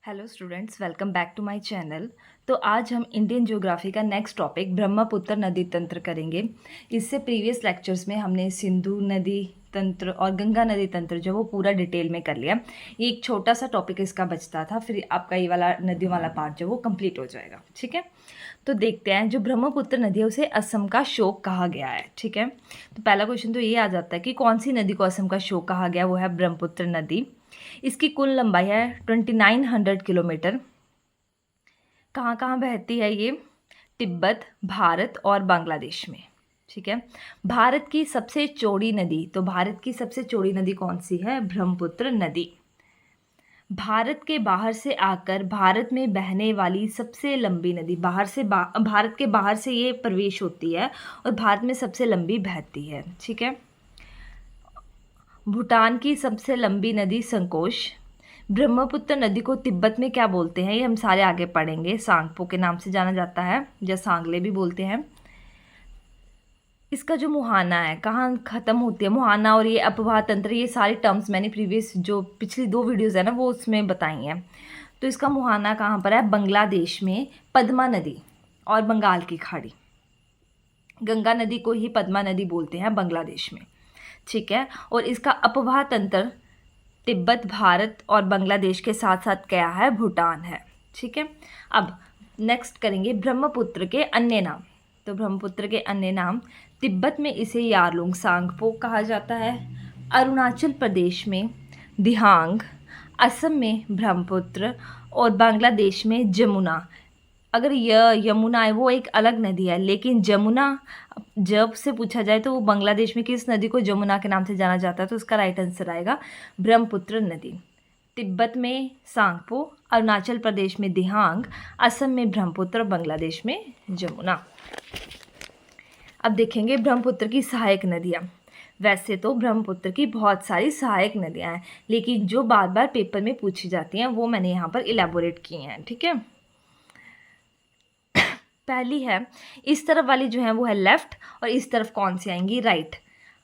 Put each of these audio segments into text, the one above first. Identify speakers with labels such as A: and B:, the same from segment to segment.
A: Hello students, welcome back to my channel. तो आज हम इंडियन ज्योग्राफी का नेक्स्ट टॉपिक ब्रह्मपुत्र नदी तंत्र करेंगे। इससे प्रीवियस लेक्चर्स में हमने सिंधु नदी तंत्र और गंगा नदी तंत्र जो वो पूरा डिटेल में कर लिया। ये एक छोटा सा टॉपिक इसका बचता था, फिर आपका ये वाला नदियों वाला पार्ट जो वो कंप्लीट हो जाएगा। ठीक है, तो देखते हैं। जो ब्रह्मपुत्र नदी है उसे असम का शोक कहा गया है। ठीक है, तो पहला क्वेश्चन तो ये आ जाता है कि कौन सी नदी को असम का शोक कहा गया। वो है ब्रह्मपुत्र नदी। इसकी कुल लंबाई है 2900 किलोमीटर। कहाँ कहाँ बहती है ये? तिब्बत, भारत और बांग्लादेश में। ठीक है, भारत की सबसे चौड़ी नदी, तो भारत की सबसे चौड़ी नदी कौन सी है? ब्रह्मपुत्र नदी। भारत के बाहर से आकर भारत में बहने वाली सबसे लंबी नदी, भारत के बाहर से ये प्रवेश होती है और भारत में सबसे लंबी बहती है। ठीक है, भूटान की सबसे लंबी नदी संकोश। ब्रह्मपुत्र नदी को तिब्बत में क्या बोलते हैं? ये हम सारे आगे पढ़ेंगे। सांगपो के नाम से जाना जाता है, या सांगले भी बोलते हैं। इसका जो मुहाना है कहाँ ख़त्म होती है? मुहाना और ये अपवाह तंत्र, ये सारे टर्म्स मैंने प्रीवियस जो पिछली 2 वीडियोज़ है ना वो उसमें बताई हैं। तो इसका मुहाना कहाँ पर है? बांग्लादेश में पद्मा नदी और बंगाल की खाड़ी। गंगा नदी को ही पद्मा नदी बोलते हैं बांग्लादेश में। ठीक है, और इसका अपवाह तंत्र तिब्बत, भारत और बांग्लादेश के साथ साथ क्या है? भूटान है। ठीक है, अब नेक्स्ट करेंगे ब्रह्मपुत्र के अन्य नाम। तो ब्रह्मपुत्र के अन्य नाम, तिब्बत में इसे यारलुंग सांगपो कहा जाता है, अरुणाचल प्रदेश में दिहांग, असम में ब्रह्मपुत्र और बांग्लादेश में जमुना। अगर यमुना है वो एक अलग नदी है, लेकिन जमुना जब से पूछा जाए तो वो बांग्लादेश में किस नदी को जमुना के नाम से जाना जाता है, तो उसका राइट आंसर आएगा ब्रह्मपुत्र नदी। तिब्बत में सांगपो, अरुणाचल प्रदेश में दिहांग, असम में ब्रह्मपुत्र, बांग्लादेश में जमुना। अब देखेंगे ब्रह्मपुत्र की सहायक नदियाँ। वैसे तो ब्रह्मपुत्र की बहुत सारी सहायक नदियाँ हैं, लेकिन जो बार बार पेपर में पूछी जाती हैं वो मैंने यहाँ पर इलेबोरेट की हैं। ठीक है, पहली है, इस तरफ वाली जो है वो है लेफ्ट, और इस तरफ कौन सी आएंगी? राइट।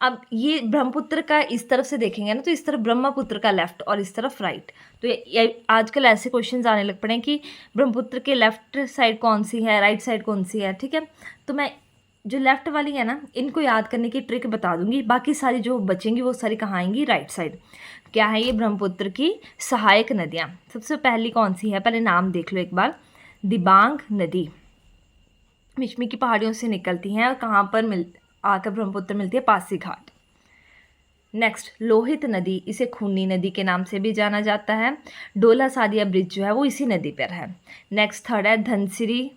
A: अब ये ब्रह्मपुत्र का इस तरफ से देखेंगे ना, तो इस तरफ ब्रह्मपुत्र का लेफ्ट और इस तरफ राइट। तो ये आजकल ऐसे क्वेश्चंस आने लग पड़े हैं कि ब्रह्मपुत्र के लेफ्ट साइड कौन सी है, राइट साइड कौन सी है। ठीक है, तो मैं जो लेफ्ट वाली है ना, इनको याद करने की ट्रिक बता दूंगी। बाकी सारी जो बचेंगी वो सारी कहाँ आएंगी? Right side. क्या है ये? ब्रह्मपुत्र की सहायक नदियाँ। सबसे पहली कौन सी है? पहले नाम देख लो एक बार। दिबांग नदी मिचमी की पहाड़ियों से निकलती हैं और कहाँ पर आकर ब्रह्मपुत्र मिलती है? पासी घाट। नेक्स्ट, लोहित नदी, इसे खूनी नदी के नाम से भी जाना जाता है। डोला सादिया ब्रिज जो है वो इसी नदी पर है। नेक्स्ट, थर्ड है धनसिरी।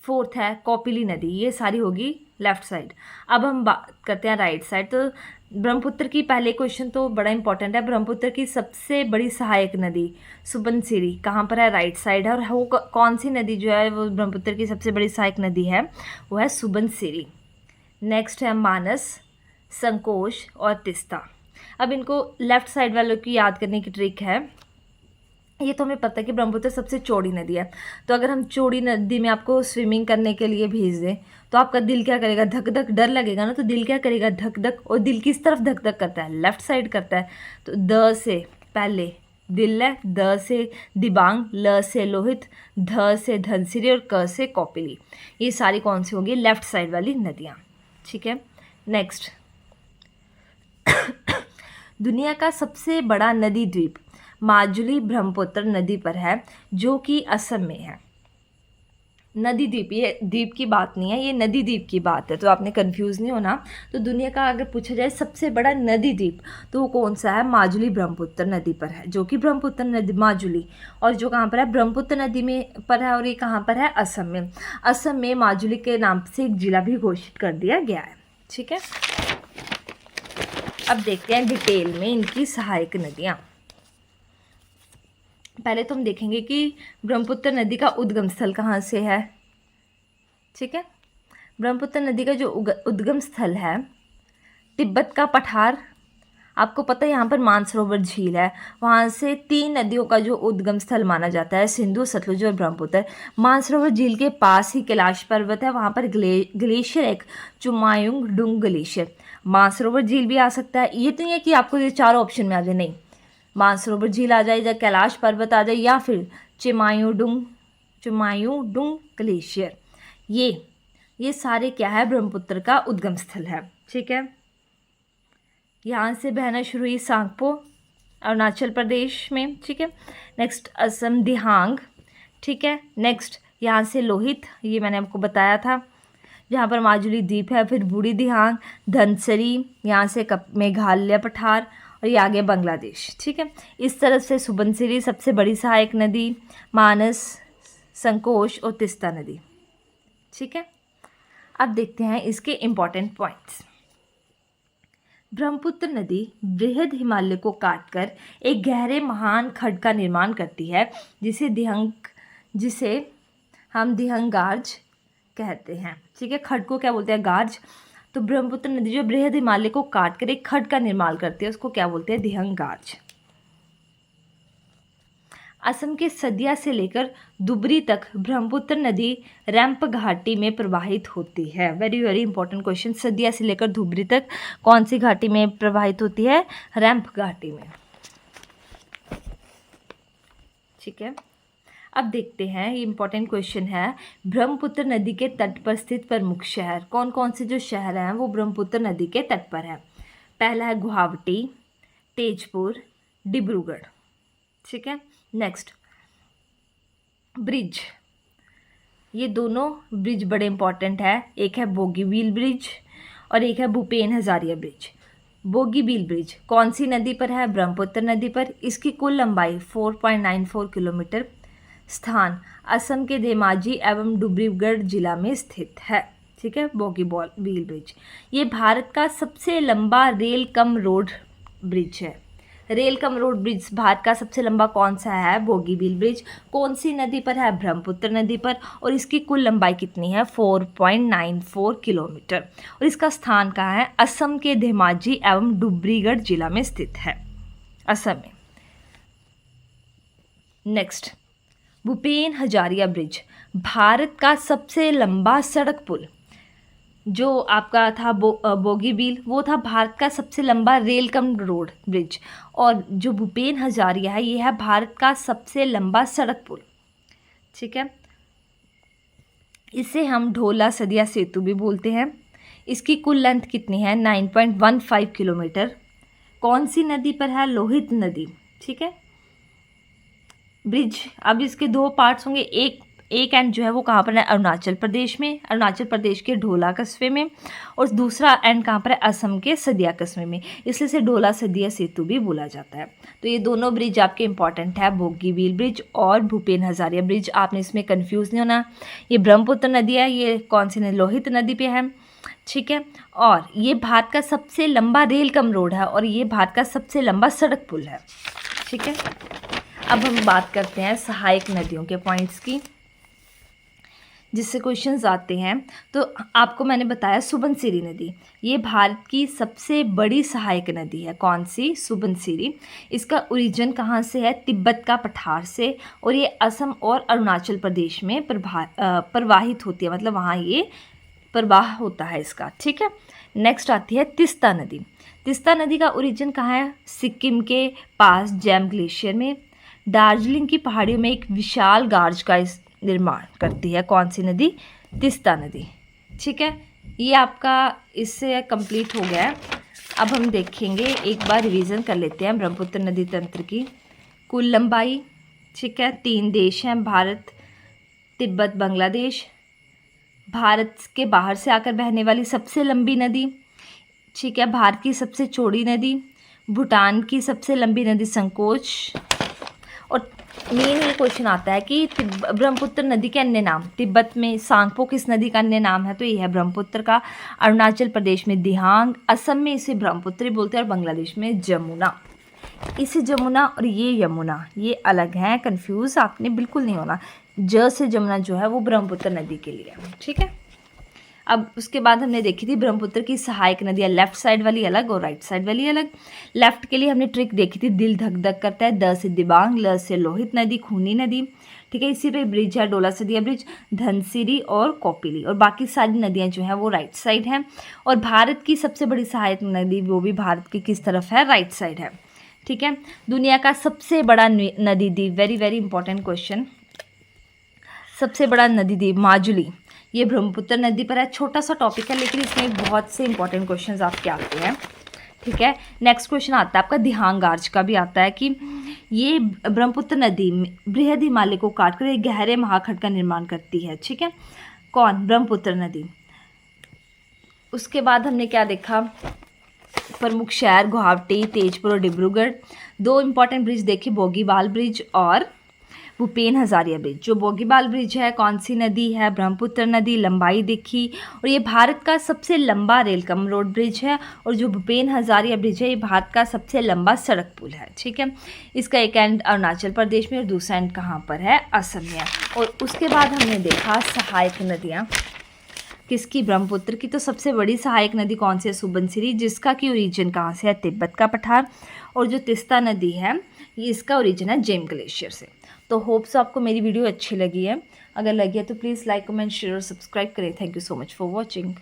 A: फोर्थ है कौपिली नदी। ये सारी होगी लेफ्ट साइड। अब हम बात करते हैं राइट साइड। तो ब्रह्मपुत्र की, पहले क्वेश्चन तो बड़ा इंपॉर्टेंट है, ब्रह्मपुत्र की सबसे बड़ी सहायक नदी सुबनसिरी कहाँ पर है? राइट साइड है। और वो कौन सी नदी जो है वो ब्रह्मपुत्र की सबसे बड़ी सहायक नदी है? वो है सुबनसिरी। नेक्स्ट है मानस, संकोश और तिस्ता। अब इनको लेफ्ट साइड वालों की याद करने की ट्रिक है। ये तो हमें पता है कि ब्रह्मपुत्र सबसे चौड़ी नदी है, तो अगर हम चौड़ी नदी में आपको स्विमिंग करने के लिए भेज दें तो आपका दिल क्या करेगा? धक धक, डर लगेगा ना, तो दिल क्या करेगा? धक धक। और दिल किस तरफ धक धक करता है? लेफ्ट साइड करता है। तो द से पहले दिल है, द से दिबांग, ल से लोहित, ध से धनसिरी और क से कौपिली। ये सारी कौन सी होंगी? लेफ्ट साइड वाली नदियाँ। ठीक है, नेक्स्ट दुनिया का सबसे बड़ा नदी द्वीप माजुली ब्रह्मपुत्र नदी पर है, जो कि असम में है। नदी द्वीप, ये द्वीप की बात नहीं है, ये नदी द्वीप की बात है, तो आपने कंफ्यूज नहीं होना। तो दुनिया का अगर पूछा जाए सबसे बड़ा नदी द्वीप तो वो कौन सा है? माजुली ब्रह्मपुत्र नदी पर है, जो कि ब्रह्मपुत्र नदी माजुली, और जो कहाँ पर है? ब्रह्मपुत्र नदी में पर है, और ये कहाँ पर है? असम में। असम में माजुली के नाम से एक जिला भी घोषित कर दिया गया है। ठीक है, अब देखते हैं डिटेल में इनकी सहायक नदियाँ। पहले तो हम देखेंगे कि ब्रह्मपुत्र नदी का उद्गम स्थल कहाँ से है। ठीक है, ब्रह्मपुत्र नदी का जो उद्गम स्थल है तिब्बत का पठार। आपको पता है यहाँ पर मानसरोवर झील है, वहाँ से 3 नदियों का जो उद्गम स्थल माना जाता है, सिंधु, सतलुज और ब्रह्मपुत्र। मानसरोवर झील के पास ही कैलाश पर्वत है, वहाँ पर ग्लेशियर, एक चुमायुंग डुंग ग्लेशियर। मानसरोवर झील भी आ सकता है। ये तो नहीं है कि आपको ये 4 ऑप्शन में आ जाए, नहीं। मानसरोवर झील आ जाए, या कैलाश पर्वत आ जाए, या फिर चिमायुडुंग ग्लेशियर। ये सारे क्या है, ब्रह्मपुत्र का उद्गम स्थल है। ठीक है, यहाँ से बहना शुरू हुई सांगपो अरुणाचल प्रदेश में। ठीक है, नेक्स्ट असम दिहांग। ठीक है, नेक्स्ट यहाँ से लोहित, ये मैंने आपको बताया था, जहाँ पर माजुली द्वीप है। फिर बूढ़ी दिहांग, धनसरी, यहाँ से मेघालय पठार, और ये आगे बांग्लादेश। ठीक है, इस तरफ से सुबनसिरी सबसे बड़ी सहायक नदी, मानस, संकोश और तिस्ता नदी। ठीक है, अब देखते हैं इसके इम्पॉर्टेंट पॉइंट्स। ब्रह्मपुत्र नदी बृहद हिमालय को काटकर एक गहरे महान खड्ड का निर्माण करती है, जिसे हम दिहंगार्ज कहते हैं। ठीक है, खड्ड को क्या बोलते हैं, गार्ज। तो ब्रह्मपुत्र नदी जो बृहद हिमालय को काटकर एक खड्ड का निर्माण करती है, उसको क्या बोलते हैं, दिहंगार्ज। असम के सदिया से लेकर धुबरी तक ब्रह्मपुत्र नदी रैंप घाटी में प्रवाहित होती है। Very very important question. Sadiya से लेकर धुबरी तक कौन सी घाटी में प्रवाहित होती है, रैंप घाटी में। ठीक है, अब देखते हैं, ये इंपॉर्टेंट क्वेश्चन है, ब्रह्मपुत्र नदी के तट पर स्थित प्रमुख शहर। कौन कौन से जो शहर हैं वो ब्रह्मपुत्र नदी के तट पर है। पहला है गुवाहाटी, तेजपुर, डिब्रूगढ़। ठीक है, नेक्स्ट ब्रिज। ये दोनों ब्रिज बड़े इंपॉर्टेंट है। एक है बोगीबील ब्रिज और एक है भूपेन हजारिया ब्रिज। बोगीबील ब्रिज कौन सी नदी पर है, ब्रह्मपुत्र नदी पर। इसकी कुल लंबाई 4.94 किलोमीटर। स्थान असम के धेमाजी एवं डिब्रूगढ़ जिला में स्थित है। ठीक है, बोगीबील ब्रिज ये भारत का सबसे लंबा रेल कम रोड ब्रिज है। Rail cum road bridge Bharat का सबसे लंबा कौन सा है, बोगीबील ब्रिज। कौन सी नदी पर है, ब्रह्मपुत्र नदी पर, और इसकी कुल लंबाई कितनी है, 4.94 किलोमीटर। और इसका स्थान कहाँ है, असम के धेमाजी एवं डिब्रूगढ़ जिला में स्थित है, असम में। नेक्स्ट भूपेन हजारिया ब्रिज भारत का सबसे लंबा सड़क पुल। जो आपका था बोगीबील, वो था भारत का सबसे लंबा रेल कम रोड ब्रिज, और जो भूपेन हजारिया है ये है भारत का सबसे लंबा सड़क पुल। ठीक है, इसे हम ढोला सदिया सेतु भी बोलते हैं। इसकी कुल लेंथ कितनी है, 9.15 किलोमीटर। कौन सी नदी पर है, लोहित नदी। ठीक है, ब्रिज अब इसके दो पार्ट्स होंगे। एक एंड जो है वो कहाँ पर है, अरुणाचल प्रदेश में, अरुणाचल प्रदेश के ढोला कस्बे में, और दूसरा एंड कहाँ पर है, असम के सदिया कस्बे में, इसलिए इसे ढोला सदिया सेतु भी बोला जाता है। तो ये दोनों ब्रिज आपके इंपॉर्टेंट है, बोगीबील ब्रिज और भूपेन हजारिया ब्रिज। आपने इसमें कन्फ्यूज़ नहीं होना। ये ब्रह्मपुत्र नदी है, ये कौन सी नदी, लोहित नदी पे है। ठीक है, और ये भारत का सबसे लंबा रेल कम रोड है, और ये भारत का सबसे लंबा सड़क पुल है। ठीक है, अब हम बात करते हैं सहायक नदियों के पॉइंट्स की, जिससे क्वेश्चंस आते हैं। तो आपको मैंने बताया सुबनसिरी नदी, ये भारत की सबसे बड़ी सहायक नदी है। कौन सी, सुबनसिरी। इसका ओरिजिन कहाँ से है, तिब्बत का पठार से, और ये असम और अरुणाचल प्रदेश में प्रवाहित होती है, मतलब वहाँ ये प्रवाह होता है इसका। ठीक है, नेक्स्ट आती है तिस्ता नदी। तिस्ता नदी का ओरिजिन कहाँ है, सिक्किम के पास जैम ग्लेशियर में। दार्जिलिंग की पहाड़ियों में एक विशाल गार्ज का निर्माण करती है। कौन सी नदी, तिस्ता नदी। ठीक है, ये आपका इससे कंप्लीट हो गया है। अब हम देखेंगे, एक बार रिवीजन कर लेते हैं ब्रह्मपुत्र नदी तंत्र की कुल लंबाई। ठीक है, 3 देश हैं, भारत, तिब्बत, बांग्लादेश। भारत के बाहर से आकर बहने वाली सबसे लंबी नदी। ठीक है, भारत की सबसे चौड़ी नदी, भूटान की सबसे लंबी नदी संकोच। और मेन ये क्वेश्चन आता है कि ब्रह्मपुत्र नदी के अन्य नाम, तिब्बत में सांगपो किस नदी का अन्य नाम है, तो ये है ब्रह्मपुत्र का। अरुणाचल प्रदेश में दिहांग, असम में इसे ब्रह्मपुत्र बोलते हैं, और बांग्लादेश में जमुना। इसे जमुना और ये यमुना ये अलग हैं, कंफ्यूज आपने बिल्कुल नहीं होना। ज से जमुना जो है वो ब्रह्मपुत्र नदी के लिए है। ठीक है, अब उसके बाद हमने देखी थी ब्रह्मपुत्र की सहायक नदियाँ, लेफ्ट साइड वाली अलग और राइट साइड वाली अलग। लेफ्ट के लिए हमने ट्रिक देखी थी, दिल धक धक करता है, द से दिबांग, ल से लोहित नदी, खूनी नदी। ठीक है, इसी पे ब्रिज है, ढोला सदिया ब्रिज, धनसिरी और कौपिली, और बाकी सारी नदियाँ जो हैं वो राइट साइड हैं। और भारत की सबसे बड़ी सहायक नदी वो भी भारत की किस तरफ है, राइट साइड है। ठीक है। दुनिया का सबसे बड़ा नदी द्वीप, वेरी वेरी इंपॉर्टेंट क्वेश्चन, सबसे बड़ा नदी द्वीप माजुली, ये ब्रह्मपुत्र नदी पर है। छोटा सा टॉपिक है लेकिन इसमें बहुत से इंपॉर्टेंट क्वेश्चंस आपके आते हैं, ठीक है। नेक्स्ट क्वेश्चन आता है आपका दिहांग आर्च का भी आता है कि ये ब्रह्मपुत्र नदी बृहद हिमालय को काटकर एक गहरे महाखंड का निर्माण करती है, ठीक है। कौन? ब्रह्मपुत्र नदी। उसके बाद हमने क्या देखा, प्रमुख शहर गुवाहाटी, तेजपुर और डिब्रूगढ़। 2 इंपॉर्टेंट ब्रिज देखे, बोगीबाल ब्रिज और भूपेन हजारिया ब्रिज। जो बोगीबाल ब्रिज है कौन सी नदी है? ब्रह्मपुत्र नदी। लंबाई देखी, और ये भारत का सबसे लंबा रेल कम रोड ब्रिज है। और जो भूपेन हजारिया ब्रिज है ये भारत का सबसे लंबा सड़क पुल है, ठीक है। इसका एक एंड अरुणाचल प्रदेश में और दूसरा एंड कहाँ पर है? असम में। और उसके बाद हमने देखा सहायक नदियाँ किसकी? ब्रह्मपुत्र की। तो सबसे बड़ी सहायक नदी कौन सी है? सुबनसिरी, जिसका की ओरिजिन कहाँ से है? तिब्बत का पठार। और जो तिस्ता नदी है ये इसका ओरिजिन है जेम ग्लेशियर से। तो होप्स आपको मेरी वीडियो अच्छी लगी है। अगर लगी है तो प्लीज़ लाइक कमेंट शेयर और सब्सक्राइब करें। Thank you so much for watching.